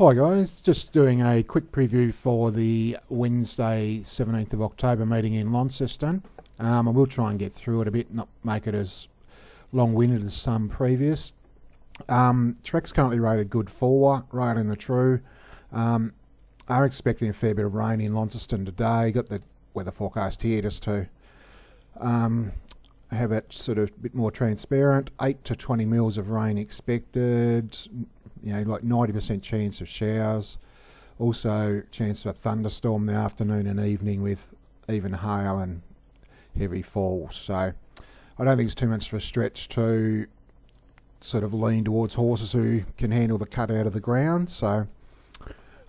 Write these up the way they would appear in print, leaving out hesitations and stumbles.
Hi guys, just doing a quick preview for the Wednesday 17th of October meeting in Launceston. I will try and get through it a bit, not make it as long-winded as some previous. Track's currently rated good 4, right in the true. Are expecting a fair bit of rain in Launceston today. Got the weather forecast here just to have it sort of a bit more transparent. 8 to 20 mils of rain expected. You know, like 90% chance of showers. Also, chance of a thunderstorm in the afternoon and evening with even hail and heavy falls. So, I don't think it's too much of a stretch to sort of lean towards horses who can handle the cut out of the ground. So,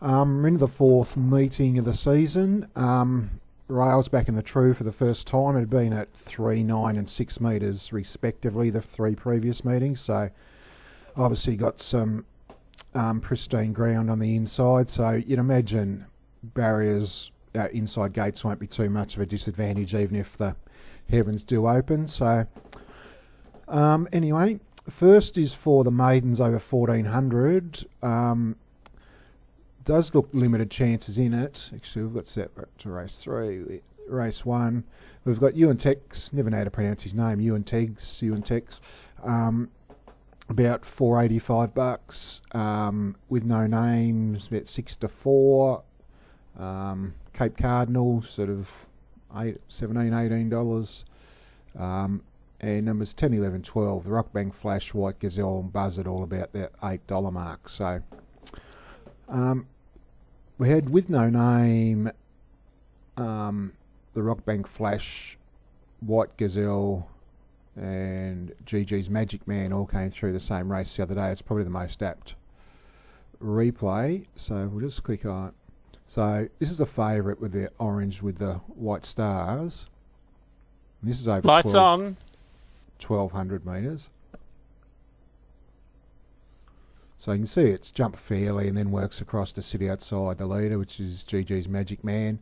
we're into the 4th meeting of the season. Rails back in the true for the first time. It had been at 3, 9 and 6 metres respectively the 3 previous meetings. So, obviously got some pristine ground on the inside, so you'd imagine barriers, inside gates won't be too much of a disadvantage even if the heavens do open. So anyway, first is for the maidens over 1400. Does look limited chances in it. Actually, we've got set to race 3. Race 1, we've got Ewan Tex, never know how to pronounce his name, Ewan Tex, about $485, with no names, about 6 to 4. Cape Cardinal, sort of $17, $18. And numbers 10, 11, 12. The Rockbank Flash, White Gazelle, and Buzzard all about that $8 mark. So we had with no name the Rockbank Flash, White Gazelle, and GG's Magic Man all came through the same race the other day. It's probably the most apt replay. So we'll just click on it. So this is the favourite with the orange with the white stars. And this is over Lights 1200 metres. So you can see it's jumped fairly and then works across to sit outside the leader, which is GG's Magic Man.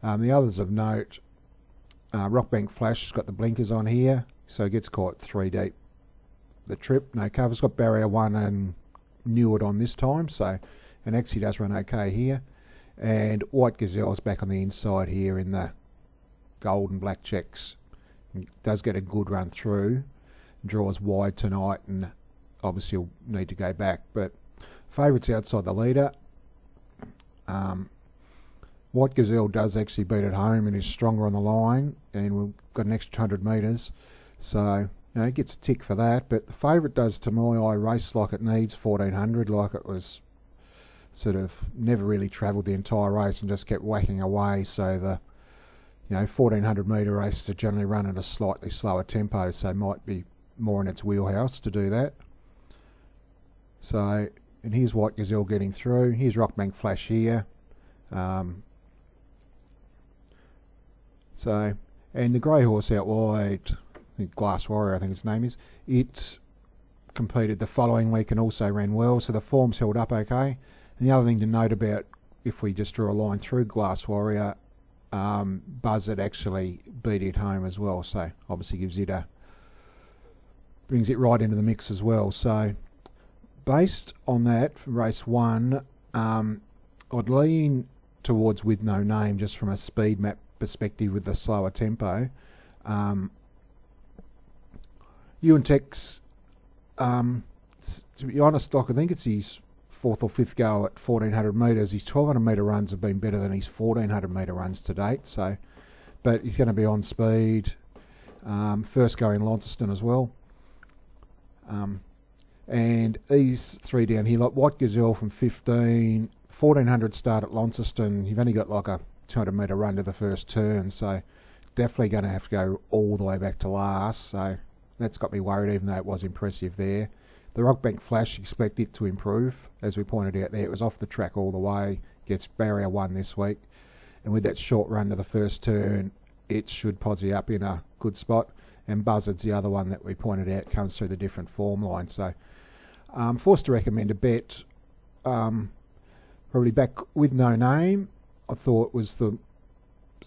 The others of note, Rockbank Flash has got the blinkers on here. So it gets caught 3 deep. The trip, no covers, got barrier 1 and Neward on this time, so and actually does run okay here. And White Gazelle's back on the inside here in the gold and black checks. It does get a good run through, draws wide tonight, and obviously will need to go back. But favourites outside the leader. White Gazelle does actually beat at home and is stronger on the line, and we've got an extra 100 metres. So, you know, it gets a tick for that. But the favourite does, to my eye, race like it needs, 1400, like it was sort of never really travelled the entire race and just kept whacking away. So the, 1400 metre races are generally run at a slightly slower tempo, so it might be more in its wheelhouse to do that. So, and here's White Gazelle getting through. Here's Rockbank Flash here. So, and the grey horse out wide, Glass Warrior I think his name is, it competed the following week and also ran well, so the form's held up okay. And the other thing to note about, if we just draw a line through Glass Warrior, Buzzard actually beat it home as well, so obviously brings it right into the mix as well. So based on that, for race 1, I'd lean towards With No Name just from a speed map perspective with the slower tempo. Ewan Tex, to be honest, Doc, I think it's his 4th or 5th go at 1400 metres. His 1200 metre runs have been better than his 1400 metre runs to date. So, but he's going to be on speed. First go in Launceston as well. And these 3 down here, like White Gazelle from 15, 1400 start at Launceston. You've only got like a 200 metre run to the first turn, so definitely going to have to go all the way back to last. So that's got me worried, even though it was impressive there. The Rockbank Flash, expect it to improve. As we pointed out there, it was off the track all the way, gets barrier 1 this week. And with that short run to the first turn, it should posse up in a good spot. And Buzzard's the other one that we pointed out, comes through the different form line. So forced to recommend a bet. Probably back With No Name. I thought was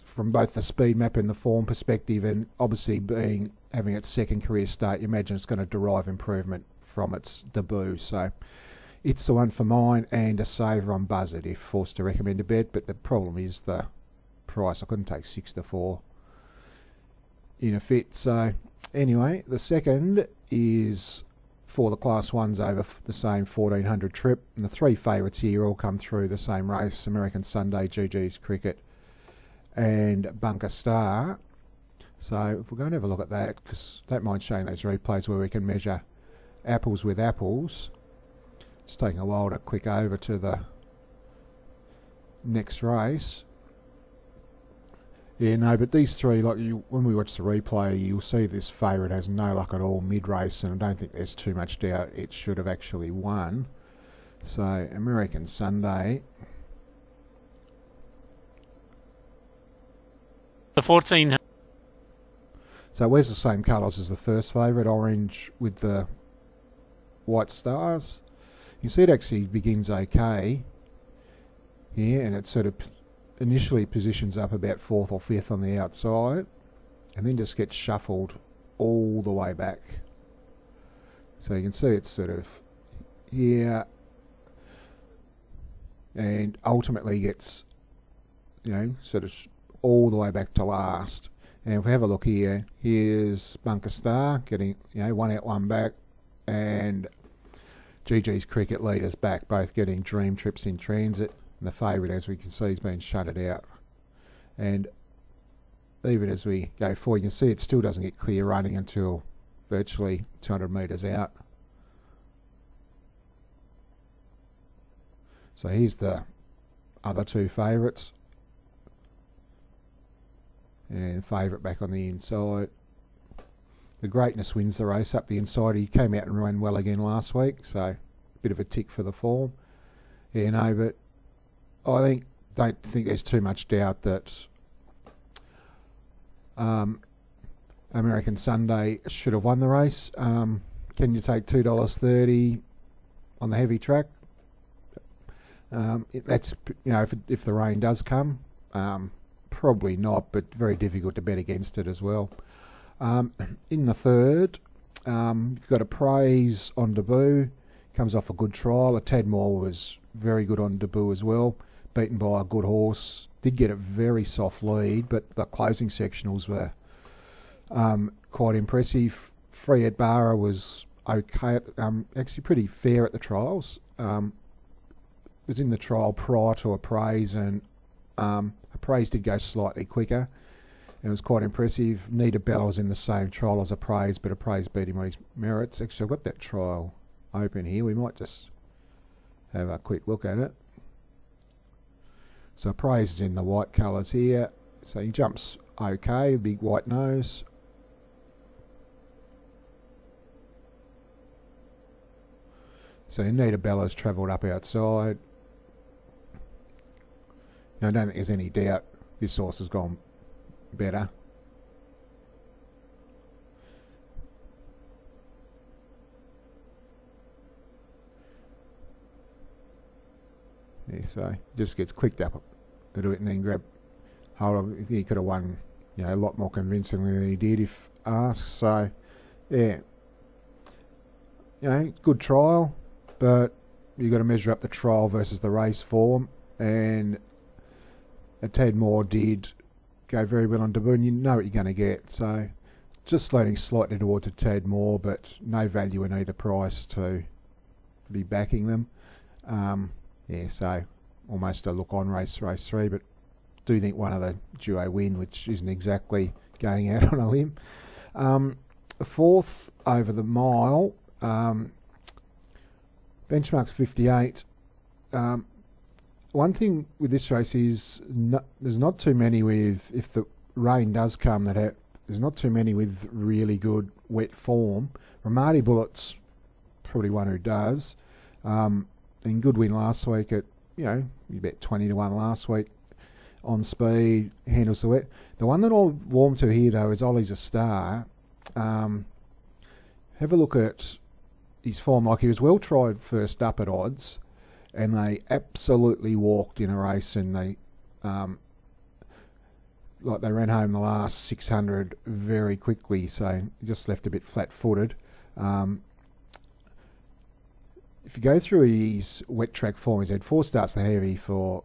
from both the speed map and the form perspective, and obviously having its second career start, you imagine it's going to derive improvement from its debut. So it's the one for mine, and a saver on Buzzard if forced to recommend a bet. But the problem is the price. I couldn't take 6 to 4 in a fit. So anyway, the second is for the Class 1s over the same 1400 trip, and the three favourites here all come through the same race: American Sunday, GG's Cricket and Bunker Star. So if we're going to have a look at that, because that might show those replays where we can measure apples with apples. It's taking a while to click over to the next race. Yeah, no, but these three, like when we watch the replay, you'll see this favourite has no luck at all mid-race, and I don't think there's too much doubt it should have actually won. So American Sunday. The 14. So where's the same colours as the first favourite, orange with the white stars. You see it actually begins okay here, and it sort of initially positions up about 4th or 5th on the outside, and then just gets shuffled all the way back. So you can see it's sort of here, and ultimately gets, sort of all the way back to last. And if we have a look here, here's Bunker Star getting, one out, one back, and GG's Cricket leaders back, both getting dream trips in transit. And the favourite, as we can see, has been shutted out. And even as we go forward, you can see it still doesn't get clear running until virtually 200 metres out. So here's the other two favourites. And favourite back on the inside. The Greatness wins the race up the inside. He came out and ran well again last week, so a bit of a tick for the form. Yeah, no, but I don't think there's too much doubt that American Sunday should have won the race. Can you take $2.30 on the heavy track? That's if the rain does come. Probably not, but very difficult to bet against it as well. In the third, you've got a Praise on debut. Comes off a good trial. A Tadmore was very good on debut as well. Beaten by a good horse. Did get a very soft lead, but the closing sectionals were quite impressive. Free at Barra was okay. Actually pretty fair at the trials. Was in the trial prior to a Praise, and Praise did go slightly quicker. It was quite impressive. Nita Bella was in the same trial as a Praise, but a Praise beat him on his merits. Actually, I've got that trial open here. We might just have a quick look at it. So Praise is in the white colours here. So he jumps okay, big white nose. So Nita Bella's travelled up outside. I don't think there's any doubt this horse has gone better. Yeah, so just gets clicked up a little bit and then grab hold of it. He could have won, a lot more convincingly than he did if asked. So, yeah, good trial, but you've got to measure up the trial versus the race form, and Tadmore did go very well on debut, and you know what you're going to get. So just leaning slightly towards a Tadmore, but no value in either price to be backing them. Yeah, so almost a look on race 3, but do think one of the duo win, which isn't exactly going out on a limb. Fourth over the mile, benchmark's 58. One thing with this race is there's not too many if the rain does come, there's not too many with really good wet form. Ramadi Bullet's probably one who does. And good win last week at, you bet 20 to 1 last week on speed, handles the wet. The one that I'll warm to here though is Ollie's a Star. Have a look at his form. Like, he was well tried first up at odds, and they absolutely walked in a race, and they they ran home the last 600 very quickly, so just left a bit flat-footed. if you go through his wet track form, he's had 4 starts to heavy for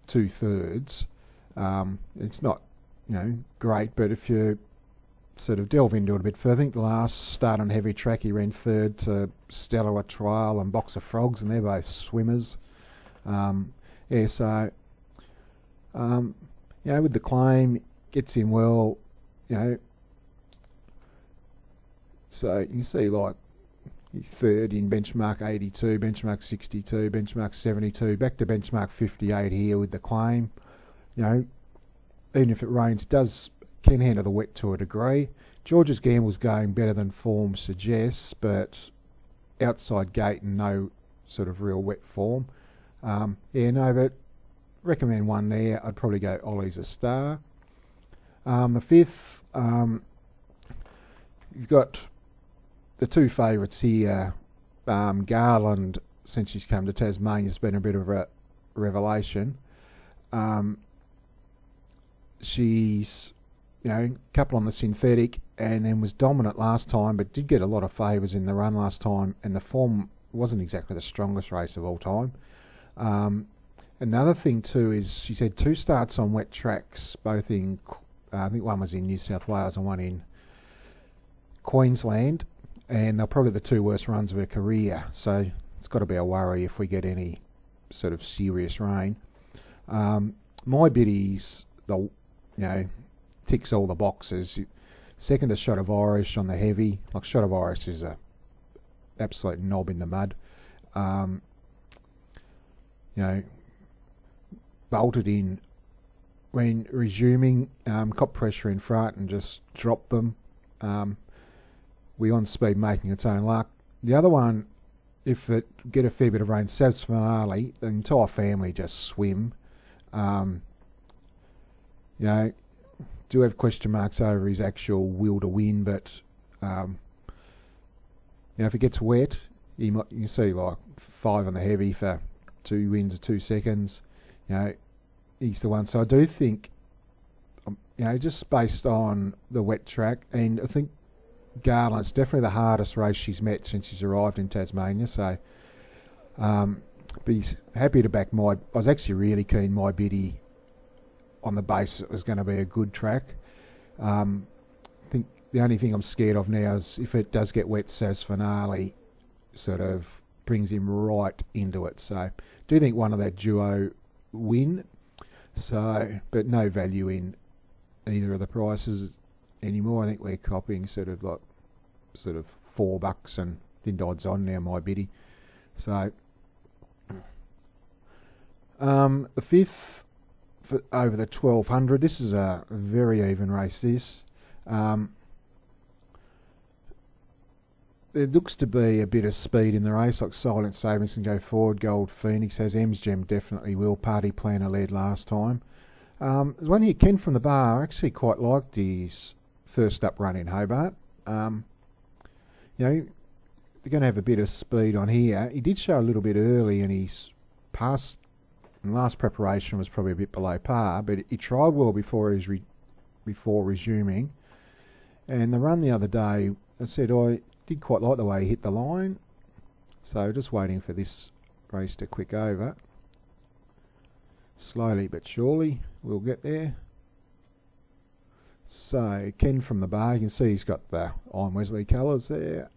2/3. It's not, great, but if you sort of delve into it a bit further, I think the last start on heavy track he ran 3rd to Stella Trial and Box of Frogs, and they're both swimmers. So with the claim, gets in well, so you can see like he's 3rd in benchmark 82, benchmark 62, benchmark 72, back to benchmark 58 here with the claim. Even if it rains, can handle the wet to a degree. George's Gamble's going better than form suggests, but outside gate and no sort of real wet form. But recommend one there. I'd probably go Ollie's a star. The 5th, you've got the 2 favourites here. Garland, since she's come to Tasmania, has been a bit of a revelation. She's couple on the synthetic, and then was dominant last time, but did get a lot of favours in the run last time, and the form wasn't exactly the strongest race of all time. Another thing too is she's had 2 starts on wet tracks, both in, I think one was in New South Wales and one in Queensland, and they're probably the 2 worst runs of her career, so it's got to be a worry if we get any sort of serious rain. My biddies, ticks all the boxes. Second is Shot of Irish on the heavy. Like, Shot of Irish is a absolute knob in the mud. Bolted in when resuming, caught pressure in front and just dropped them. We on speed making its own luck. The other one, if it get a fair bit of rain, Sav's Finale, the entire family just swim. Do have question marks over his actual will to win, but if it gets wet, you can see like 5 on the heavy for 2 wins of 2 seconds. He's the one. So I do think, just based on the wet track, and I think Garland's definitely the hardest race she's met since she's arrived in Tasmania. So, but he's happy to back I was actually really keen my biddy on the basis it was going to be a good track. I think the only thing I'm scared of now is if it does get wet, Sav's Finale sort of brings him right into it. So I do think one of that duo win. So, but no value in either of the prices anymore. I think we're copying sort of $4 and then odds on now, my biddy. So the 5th, for over the 1200. This is a very even race, this. There looks to be a bit of speed in the race, like Silent Savings can go forward, Gold Phoenix has, M's Gem definitely will, Party Planner led last time. There's one here, Ken from the Bar, I actually quite liked his first up run in Hobart. They're going to have a bit of speed on here. He did show a little bit early, and his past and last preparation was probably a bit below par, but he tried well before resuming. And the run the other day, I said I did quite like the way he hit the line. So just waiting for this race to click over. Slowly but surely we'll get there. So Ken from the Bar, you can see he's got the Iron Wesley colours there.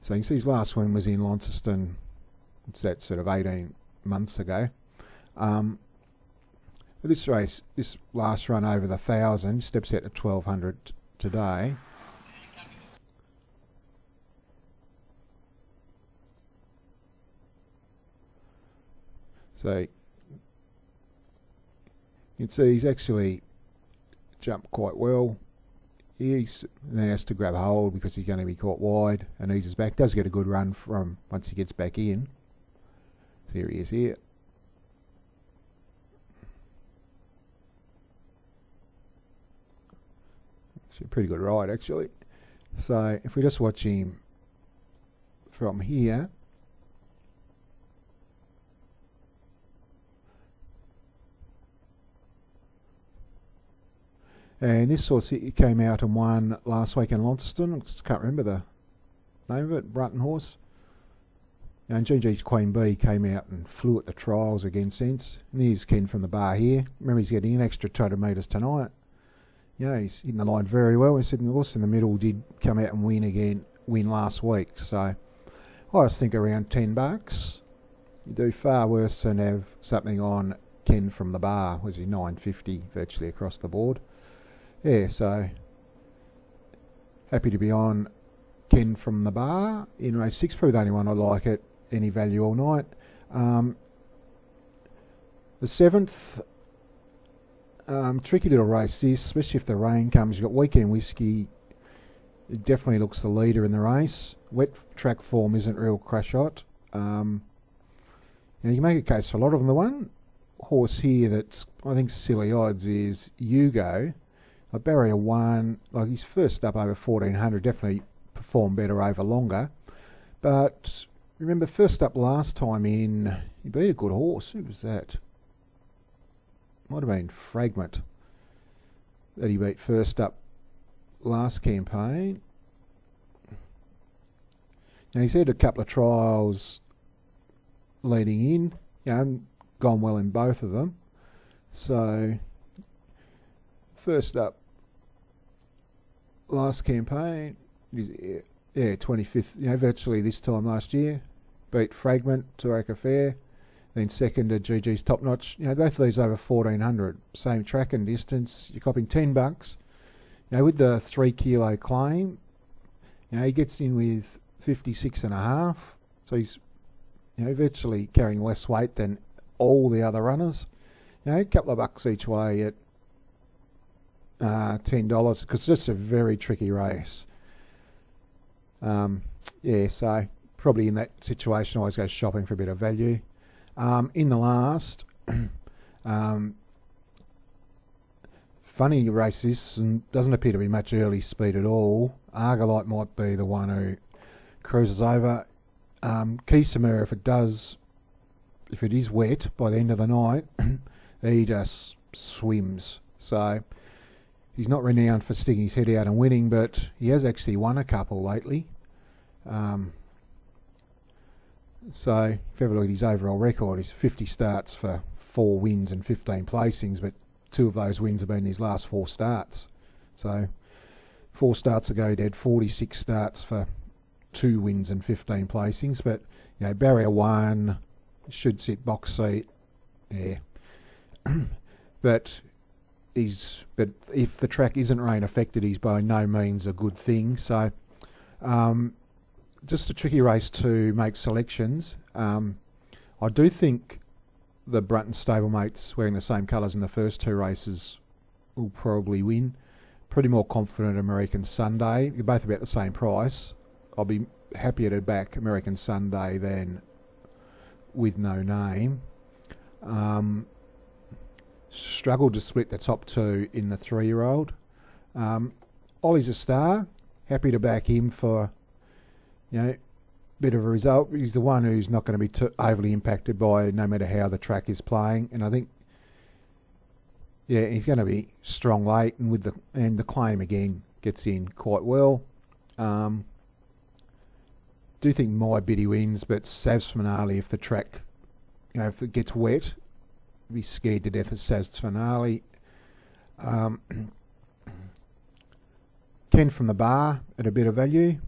So you can see his last win was in Launceston. It's that sort of 18 months ago. This race, this last run over the 1,000, steps out to 1,200 today. So you can see he's actually jumped quite well. He then has to grab a hold because he's going to be caught wide and eases back. Does get a good run from once he gets back in. So here he is here. Actually, a pretty good ride actually. So if we just watch him from here. And this horse he came out and won last week in Launceston. I just can't remember the name of it, Brutton horse. And GG's Queen Bee came out and flew at the trials again since. And here's Ken from the bar here. Remember, he's getting an extra 200 metres tonight. Yeah, he's hitting the line very well. He said the horse in the middle did come out and win last week. So I just think around $10. You do far worse than have something on Ken from the bar. Was he $9.50 virtually across the board? Yeah, so happy to be on Ken from the bar in race 6. Probably the only one I like at any value all night. The 7th, tricky little race this, especially if the rain comes. You've got Weekend Whiskey. It definitely looks the leader in the race. Wet track form isn't real crash hot. You can make a case for a lot of them. The one horse here that's, I think, silly odds is Hugo. Barrier 1, like he's first up over 1400, definitely performed better over longer. But remember, first up last time in, he beat a good horse. Who was that? Might have been Fragment that he beat first up last campaign. Now he's had a couple of trials leading in, and gone well in both of them. So first up last campaign, yeah, 25th, virtually this time last year, beat Fragment, Turaka Fair, then second to GG's Top Notch. Both of these over 1400, same track and distance. You're copping $10. With the 3 kilo claim, he gets in with 56.5, so he's virtually carrying less weight than all the other runners. A couple of bucks each way at $10, because it's just a very tricky race. So probably in that situation, I always go shopping for a bit of value. In the last, funny race this, and doesn't appear to be much early speed at all. Argolite might be the one who cruises over. Kisamir, if it is wet by the end of the night, he just swims. So he's not renowned for sticking his head out and winning, but he has actually won a couple lately. So if ever look at his overall record, he's 50 starts for 4 wins and 15 placings, but 2 of those wins have been his last 4 starts. So 4 starts ago he had 46 starts for 2 wins and 15 placings, but barrier 1 should sit box seat. Yeah. But if the track isn't rain affected, he's by no means a good thing. So just a tricky race to make selections. I do think the Brutton stablemates wearing the same colours in the first 2 races will probably win. Pretty more confident American Sunday. They're both about the same price. I'll be happier to back American Sunday than With No Name. Struggled to split the top 2 in the 3-year-old. Ollie's a star. Happy to back him for, bit of a result. He's the one who's not going to be overly impacted by no matter how the track is playing. And I think, he's going to be strong late, and the claim again gets in quite well. Do think My Biddy wins, but Savs Finale, if the track, if it gets wet, be scared to death of Savs Finale. Ken from the bar at a bit of value.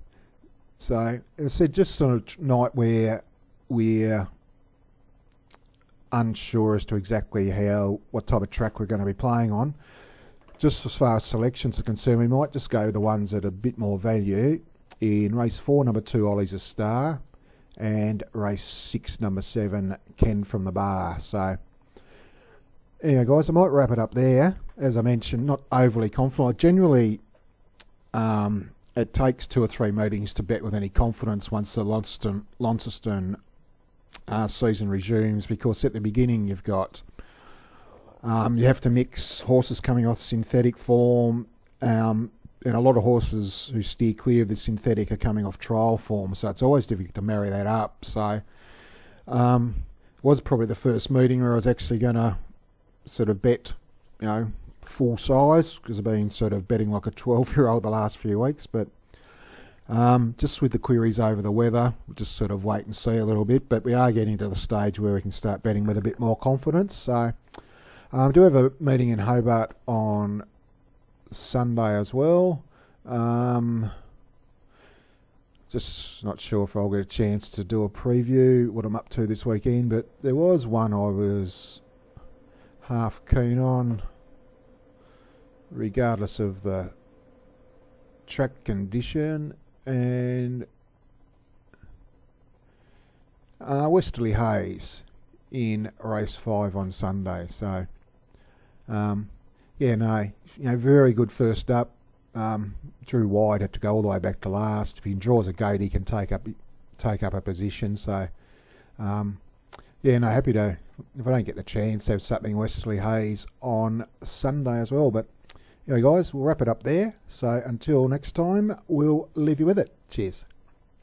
So, as I said, just on a night where we're unsure as to exactly what type of track we're going to be playing on. Just as far as selections are concerned, we might just go the ones that are a bit more value. In race 4, number 2, Ollie's a Star, and race 6, number 7, Ken from the bar. So, anyway, guys, I might wrap it up there. As I mentioned, not overly confident. Generally, it takes 2 or 3 meetings to bet with any confidence once the Launceston season resumes, because at the beginning you've got you have to mix horses coming off synthetic form, and a lot of horses who steer clear of the synthetic are coming off trial form, so it's always difficult to marry that up. So it was probably the first meeting where I was actually going to sort of bet, full size because I've been sort of betting like a 12-year-old the last few weeks, but just with the queries over the weather, we'll just sort of wait and see a little bit, but we are getting to the stage where we can start betting with a bit more confidence. So I do have a meeting in Hobart on Sunday as well. Just not sure if I'll get a chance to do a preview what I'm up to this weekend, but there was one I was half keen on, regardless of the track condition, and Westerly Hayes in race 5 on Sunday. So yeah, no, very good first up. Drew wide, had to go all the way back to last. If he draws a gate, he can take up a position. So yeah, no, happy to, if I don't get the chance, have something Westerly Hayes on Sunday as well. But anyway, guys, we'll wrap it up there. So until next time, we'll leave you with it. Cheers.